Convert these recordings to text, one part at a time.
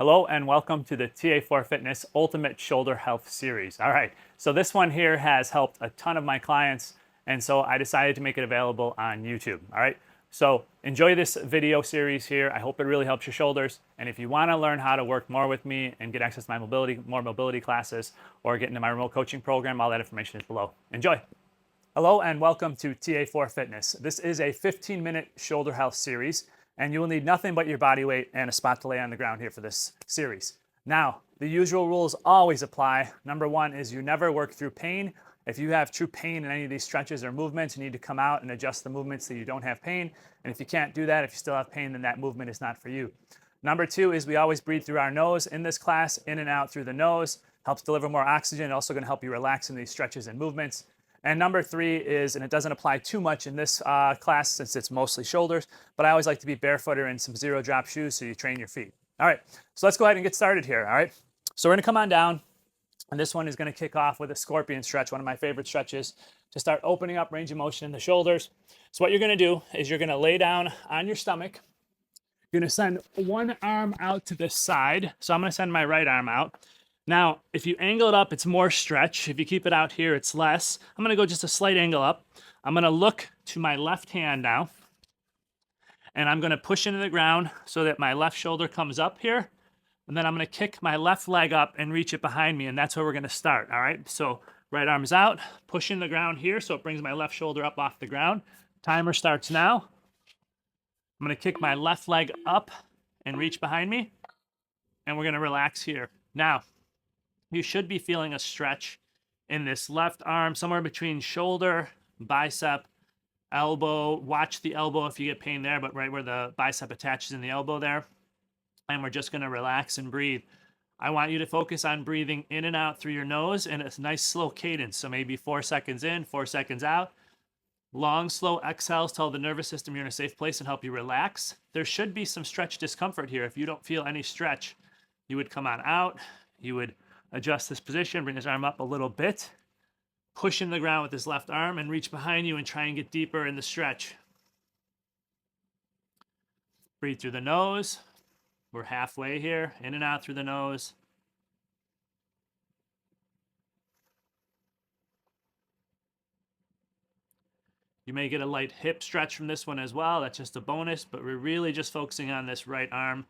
Hello and welcome to the TA4 Fitness Ultimate Shoulder Health Series. All right, so this one here has helped a ton of my clients, and so I decided to make it available on YouTube. All right, so enjoy this video series here. I hope it really helps your shoulders. And if you want to learn how to work more with me and get access to my more mobility classes, or get into my remote coaching program, all that information is below. Enjoy. Hello and welcome to TA4 Fitness. This is a 15-minute shoulder health series, and you will need nothing but your body weight and a spot to lay on the ground here for this series. Now, the usual rules always apply. Number one is you never work through pain. If you have true pain in any of these stretches or movements, you need to come out and adjust the movements so you don't have pain. And if you can't do that, if you still have pain, then that movement is not for you. Number two is we always breathe through our nose in this class, in and out through the nose. Helps deliver more oxygen, also going to help you relax in these stretches and movements. And number three is, and it doesn't apply too much in this class since it's mostly shoulders, but I always like to be barefoot or in some zero drop shoes so you train your feet. All right, so let's go ahead and get started here, all right? So we're gonna come on down, and this one is gonna kick off with a scorpion stretch, one of my favorite stretches, to start opening up range of motion in the shoulders. So what you're gonna do is you're gonna lay down on your stomach. You're gonna send one arm out to the side. So I'm gonna send my right arm out. Now, if you angle it up, it's more stretch. If you keep it out here, it's less. I'm gonna go just a slight angle up. I'm gonna look to my left hand now, and I'm gonna push into the ground so that my left shoulder comes up here, and then I'm gonna kick my left leg up and reach it behind me, and that's where we're gonna start, all right? So right arm's out, push in the ground here so it brings my left shoulder up off the ground. Timer starts now. I'm gonna kick my left leg up and reach behind me, and we're gonna relax here. Now, you should be feeling a stretch in this left arm, somewhere between shoulder, bicep, elbow. Watch the elbow if you get pain there, but right where the bicep attaches in the elbow there. And we're just gonna relax and breathe. I want you to focus on breathing in and out through your nose in a nice slow cadence. So maybe 4 seconds in, 4 seconds out. Long, slow exhales tell the nervous system you're in a safe place and help you relax. There should be some stretch discomfort here. If you don't feel any stretch, you would come on out. You would adjust this position, bring his arm up a little bit, push in the ground with his left arm and reach behind you and try and get deeper in the stretch. Breathe through the nose. We're halfway here, in and out through the nose. You may get a light hip stretch from this one as well. That's just a bonus, but we're really just focusing on this right arm,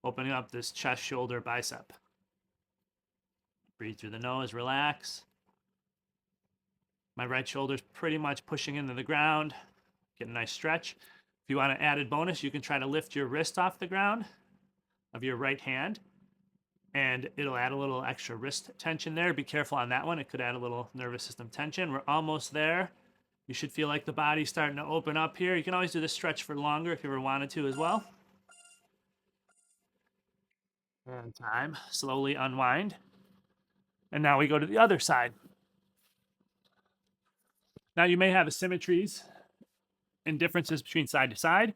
opening up this chest, shoulder, bicep. Breathe through the nose, relax. My right shoulder's pretty much pushing into the ground. Get a nice stretch. If you want an added bonus, you can try to lift your wrist off the ground of your right hand, and it'll add a little extra wrist tension there. Be careful on that one. It could add a little nervous system tension. We're almost there. You should feel like the body's starting to open up here. You can always do this stretch for longer if you ever wanted to as well. And time. Slowly unwind. And now we go to the other side. Now you may have asymmetries and differences between side to side.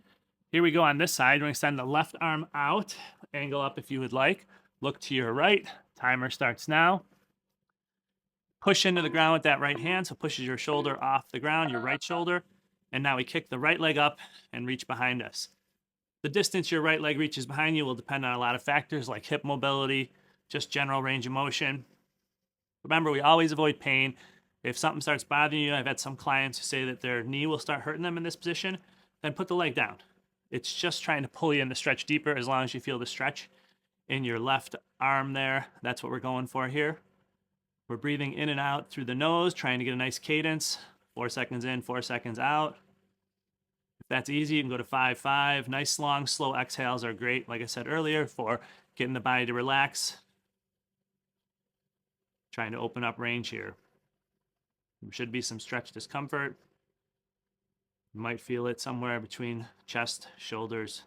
Here we go on this side. We're going to send the left arm out, angle up if you would like. Look to your right. Timer starts now. Push into the ground with that right hand, so pushes your shoulder off the ground, your right shoulder. And now we kick the right leg up and reach behind us. The distance your right leg reaches behind you will depend on a lot of factors like hip mobility, just general range of motion. Remember, we always avoid pain. If something starts bothering you, I've had some clients who say that their knee will start hurting them in this position, then put the leg down. It's just trying to pull you in to stretch deeper as long as you feel the stretch in your left arm there. That's what we're going for here. We're breathing in and out through the nose, trying to get a nice cadence. 4 seconds in, 4 seconds out. If that's easy, you can go to 5-5. Nice, long, slow exhales are great, like I said earlier, for getting the body to relax. Trying to open up range here. There should be some stretch discomfort. You might feel it somewhere between chest, shoulders,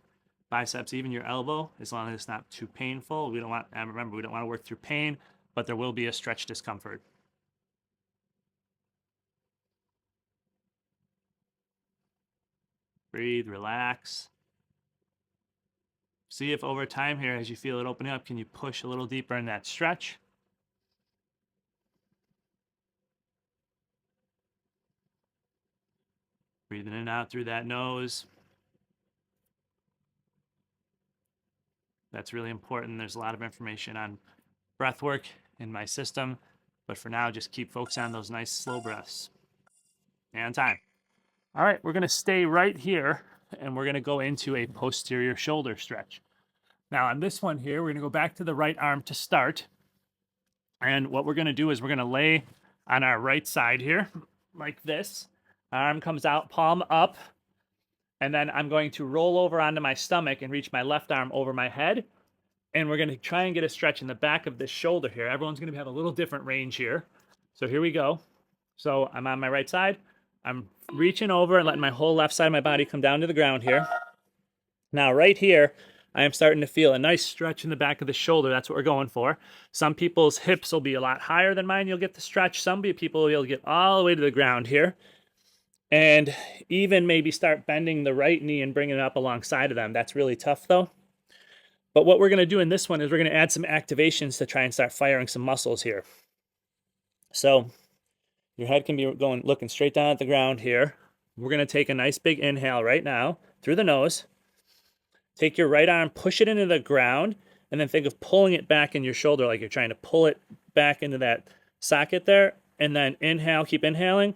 biceps, even your elbow, as long as it's not too painful. Remember, we don't want to work through pain, but there will be a stretch discomfort. Breathe, relax. See if over time here, as you feel it opening up, can you push a little deeper in that stretch? Breathing in and out through that nose. That's really important. There's a lot of information on breath work in my system, but for now, just keep focusing on those nice slow breaths. And time. All right, we're gonna stay right here and we're gonna go into a posterior shoulder stretch. Now on this one here, we're gonna go back to the right arm to start. And what we're gonna do is we're gonna lay on our right side here, like this. Arm comes out, palm up, and then I'm going to roll over onto my stomach and reach my left arm over my head. And we're gonna try and get a stretch in the back of this shoulder here. Everyone's gonna have a little different range here. So here we go. So I'm on my right side. I'm reaching over and letting my whole left side of my body come down to the ground here. Now right here, I am starting to feel a nice stretch in the back of the shoulder. That's what we're going for. Some people's hips will be a lot higher than mine. You'll get the stretch. Some people will be able to get all the way to the ground here. And even maybe start bending the right knee and bringing it up alongside of them. That's really tough though. But what we're going to do in this one is we're going to add some activations to try and start firing some muscles here. So your head can be looking straight down at the ground here. We're going to take a nice big inhale right now through the nose. Take your right arm, push it into the ground, and then think of pulling it back in your shoulder like you're trying to pull it back into that socket there. And then inhale, keep inhaling.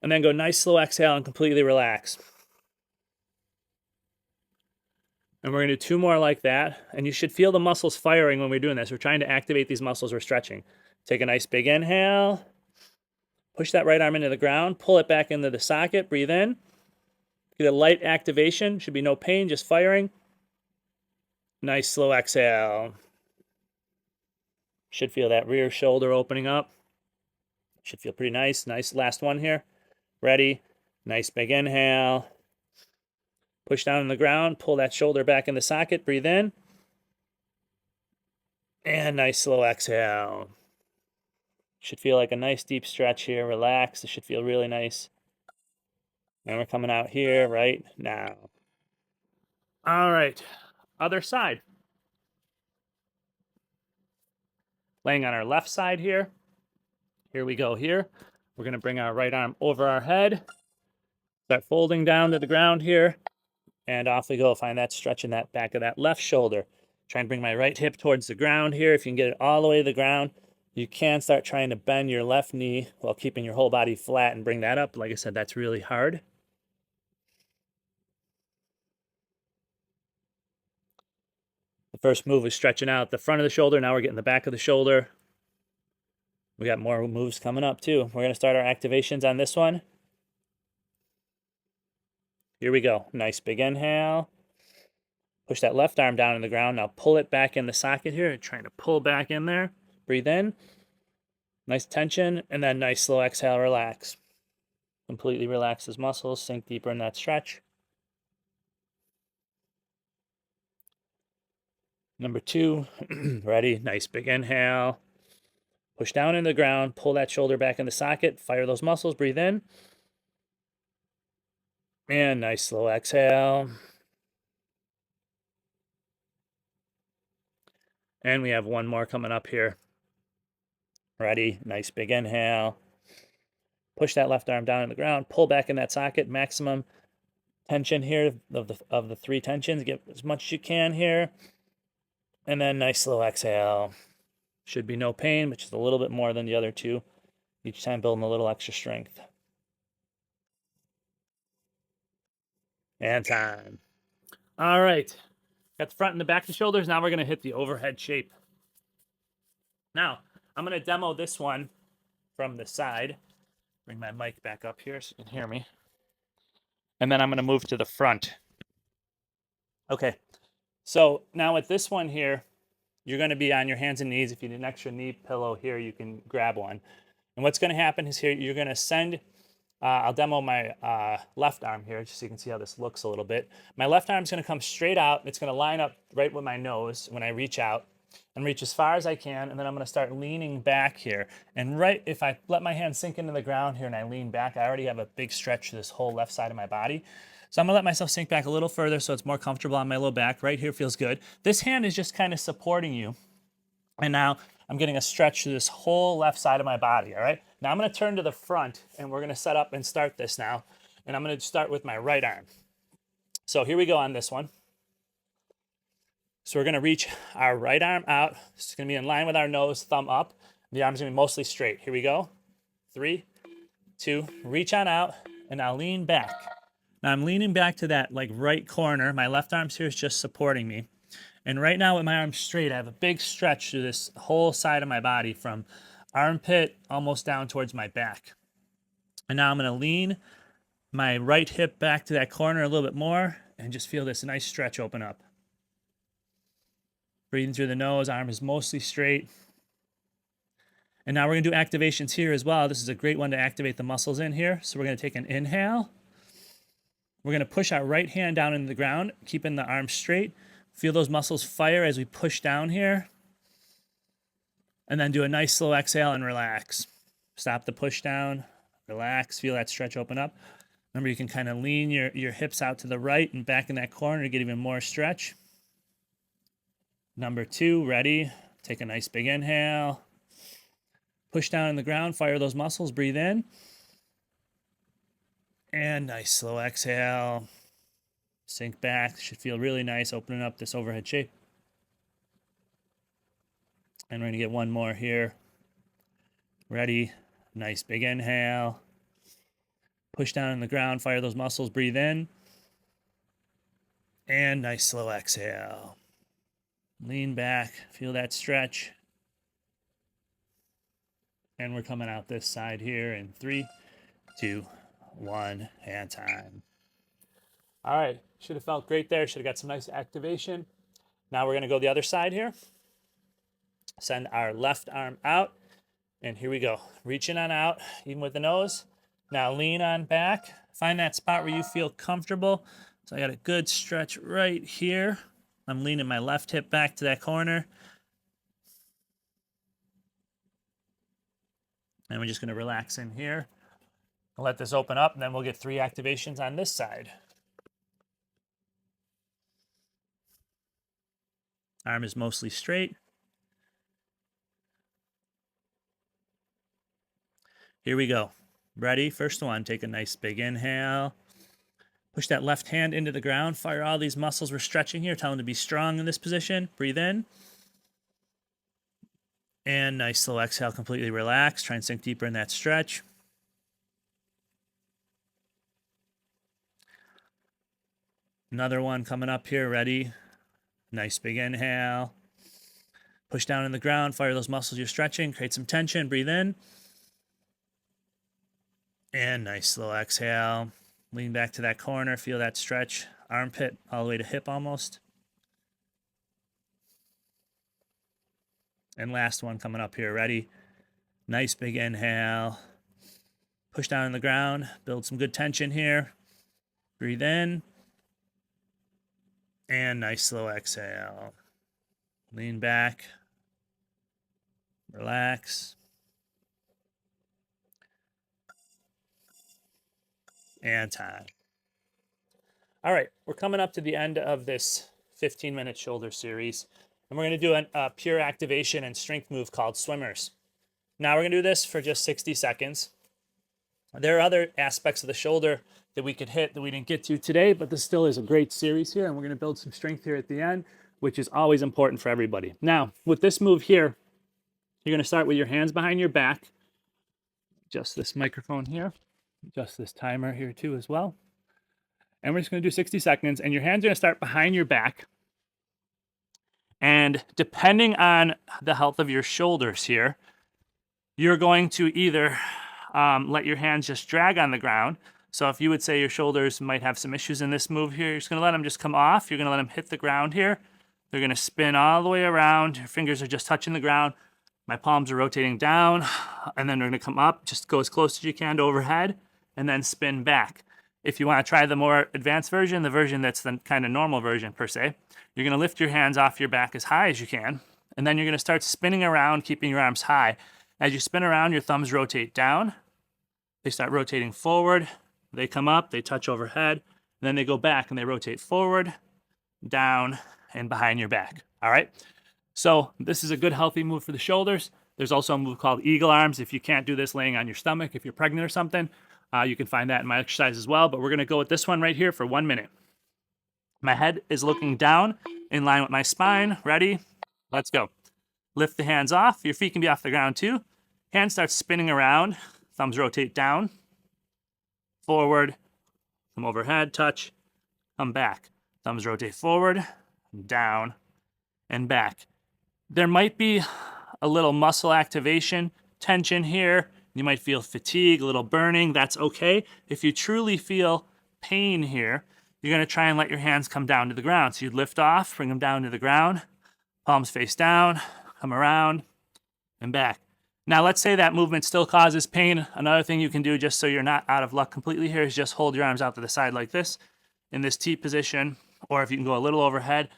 And then go nice slow exhale and completely relax. And we're going to do 2 more like that. And you should feel the muscles firing when we're doing this. We're trying to activate these muscles we're stretching. Take a nice big inhale. Push that right arm into the ground. Pull it back into the socket. Breathe in. Get a light activation. Should be no pain, just firing. Nice slow exhale. Should feel that rear shoulder opening up. Should feel pretty nice. Nice last one here. Ready. Nice big inhale. Push down on the ground. Pull that shoulder back in the socket. Breathe in. And nice slow exhale. Should feel like a nice deep stretch here. Relax. It should feel really nice. And we're coming out here right now. All right. Other side. Laying on our left side here. Here we go here. We're going to bring our right arm over our head. Start folding down to the ground here. And off we go. Find that stretch in that back of that left shoulder. Try and bring my right hip towards the ground here. If you can get it all the way to the ground, you can start trying to bend your left knee while keeping your whole body flat and bring that up. Like I said, that's really hard. The first move is stretching out the front of the shoulder. Now we're getting the back of the shoulder. We got more moves coming up too. We're going to start our activations on this one. Here we go. Nice big inhale. Push that left arm down in the ground. Now pull it back in the socket here. Trying to pull back in there. Breathe in. Nice tension. And then nice slow exhale. Relax. Completely relax those muscles. Sink deeper in that stretch. Number 2. Ready. Nice big inhale. Push down in the ground. Pull that shoulder back in the socket. Fire those muscles. Breathe in. And nice slow exhale. And we have one more coming up here. Ready? Nice big inhale. Push that left arm down in the ground. Pull back in that socket. Maximum tension here of the 3 tensions. Get as much as you can here. And then nice slow exhale. Should be no pain, but just a little bit more than the other 2. Each time building a little extra strength. And time. All right. Got the front and the back of the shoulders. Now we're going to hit the overhead shape. Now, I'm going to demo this one from the side. Bring my mic back up here so you can hear me. And then I'm going to move to the front. Okay. So now with this one here, you're going to be on your hands and knees. If you need an extra knee pillow here, you can grab one. And what's going to happen is here, you're going to send, I'll demo my left arm here just so you can see how this looks a little bit. My left arm is going to come straight out. It's going to line up right with my nose when I reach out and reach as far as I can. And then I'm going to start leaning back here. And right, if I let my hand sink into the ground here and I lean back, I already have a big stretch to this whole left side of my body. So I'm going to let myself sink back a little further so it's more comfortable on my low back. Right here feels good. This hand is just kind of supporting you. And now I'm getting a stretch to this whole left side of my body, all right? Now I'm going to turn to the front, and we're going to set up and start this now. And I'm going to start with my right arm. So here we go on this one. So we're going to reach our right arm out. It's going to be in line with our nose, thumb up. The arm's going to be mostly straight. Here we go. 3, 2, reach on out, and now lean back. Now I'm leaning back to that like right corner. My left arm's here is just supporting me. And right now with my arms straight, I have a big stretch through this whole side of my body from armpit almost down towards my back. And now I'm going to lean my right hip back to that corner a little bit more and just feel this nice stretch open up. Breathing through the nose, arm is mostly straight. And now we're going to do activations here as well. This is a great one to activate the muscles in here. So we're going to take an inhale. We're going to push our right hand down into the ground, keeping the arm straight. Feel those muscles fire as we push down here. And then do a nice slow exhale and relax. Stop the push down, relax, feel that stretch open up. Remember, you can kind of lean your hips out to the right and back in that corner to get even more stretch. Number 2, ready? Take a nice big inhale. Push down in the ground, fire those muscles, breathe in. And nice slow exhale. Sink back, should feel really nice, opening up this overhead shape. And we're gonna get one more here. Ready? Nice big inhale. Push down in the ground, fire those muscles, breathe in. And nice slow exhale. Lean back, feel that stretch. And we're coming out this side here in 3, 2, 1, and time. All right, should have felt great there. Should have got some nice activation. Now we're gonna go the other side here. Send our left arm out, and here we go. Reaching on out, even with the nose. Now lean on back. Find that spot where you feel comfortable. So I got a good stretch right here. I'm leaning my left hip back to that corner. And we're just gonna relax in here. I'll let this open up, and then we'll get 3 activations on this side. Arm is mostly straight. Here we go. Ready? First one, take a nice big inhale. Push that left hand into the ground. Fire all these muscles we're stretching here. Tell them to be strong in this position. Breathe in. And nice slow exhale, completely relax. Try and sink deeper in that stretch. Another one coming up here. Ready? Nice big inhale. Push down in the ground. Fire those muscles you're stretching. Create some tension. Breathe in. And nice slow exhale. Lean back to that corner. Feel that stretch. Armpit all the way to hip almost. And last one coming up here. Ready? Nice big inhale. Push down in the ground. Build some good tension here. Breathe in. And nice slow exhale. Lean back. Relax. And time. All right, we're coming up to the end of this 15-minute shoulder series, and we're going to do a pure activation and strength move called swimmers. Now we're going to do this for just 60 seconds. There are other aspects of the shoulder that we could hit that we didn't get to today, but this still is a great series here, and we're going to build some strength here at the end, which is always important for everybody. Now, with this move here, you're going to start with your hands behind your back. Adjust this microphone here. Adjust this timer here too as well. And we're just going to do 60 seconds, and your hands are going to start behind your back. And depending on the health of your shoulders here, you're going to either let your hands just drag on the ground. So if you would say your shoulders might have some issues in this move here, you're just going to let them just come off. You're going to let them hit the ground here. They're going to spin all the way around. Your fingers are just touching the ground. My palms are rotating down, and then they're going to come up. Just go as close as you can to overhead, and then spin back. If you want to try the more advanced version, the version that's the kind of normal version per se, you're going to lift your hands off your back as high as you can, and then you're going to start spinning around, keeping your arms high. As you spin around, your thumbs rotate down. They start rotating forward. They come up, they touch overhead, and then they go back and they rotate forward, down, and behind your back. All right? So this is a good healthy move for the shoulders. There's also a move called eagle arms. If you can't do this laying on your stomach, if you're pregnant or something, you can find that in my exercise as well. But we're going to go with this one right here for 1 minute. My head is looking down. in line with my spine. Ready? Let's go. Lift the hands off. Your feet can be off the ground too. Hands start spinning around. Thumbs rotate down, forward, come overhead, touch, come back. Thumbs rotate forward, down, and back. There might be a little muscle activation, tension here. You might feel fatigue, a little burning. That's okay. If you truly feel pain here, you're going to try and let your hands come down to the ground. So you lift off, bring them down to the ground, palms face down, come around, and back. Now, let's say that movement still causes pain. Another thing you can do, just so you're not out of luck completely here, is just hold your arms out to the side like this in this T position, or if you can go a little overhead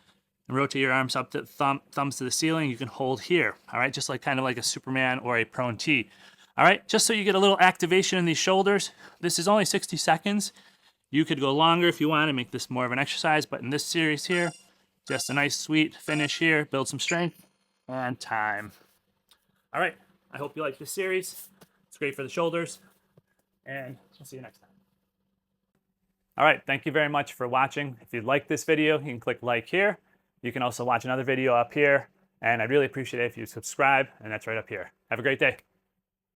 and rotate your arms up to thumbs to the ceiling, you can hold here, all right? Just like kind of like a Superman or a prone T, all right? Just so you get a little activation in these shoulders. This is only 60 seconds. You could go longer if you want to make this more of an exercise, but in this series here, just a nice sweet finish here, build some strength, and time. All right, I hope you like this series. It's great for the shoulders, and I'll see you next time. All right, thank you very much for watching. If you like this video, you can click like here. You can also watch another video up here, and I'd really appreciate it if you subscribe, and that's right up here. Have a great day.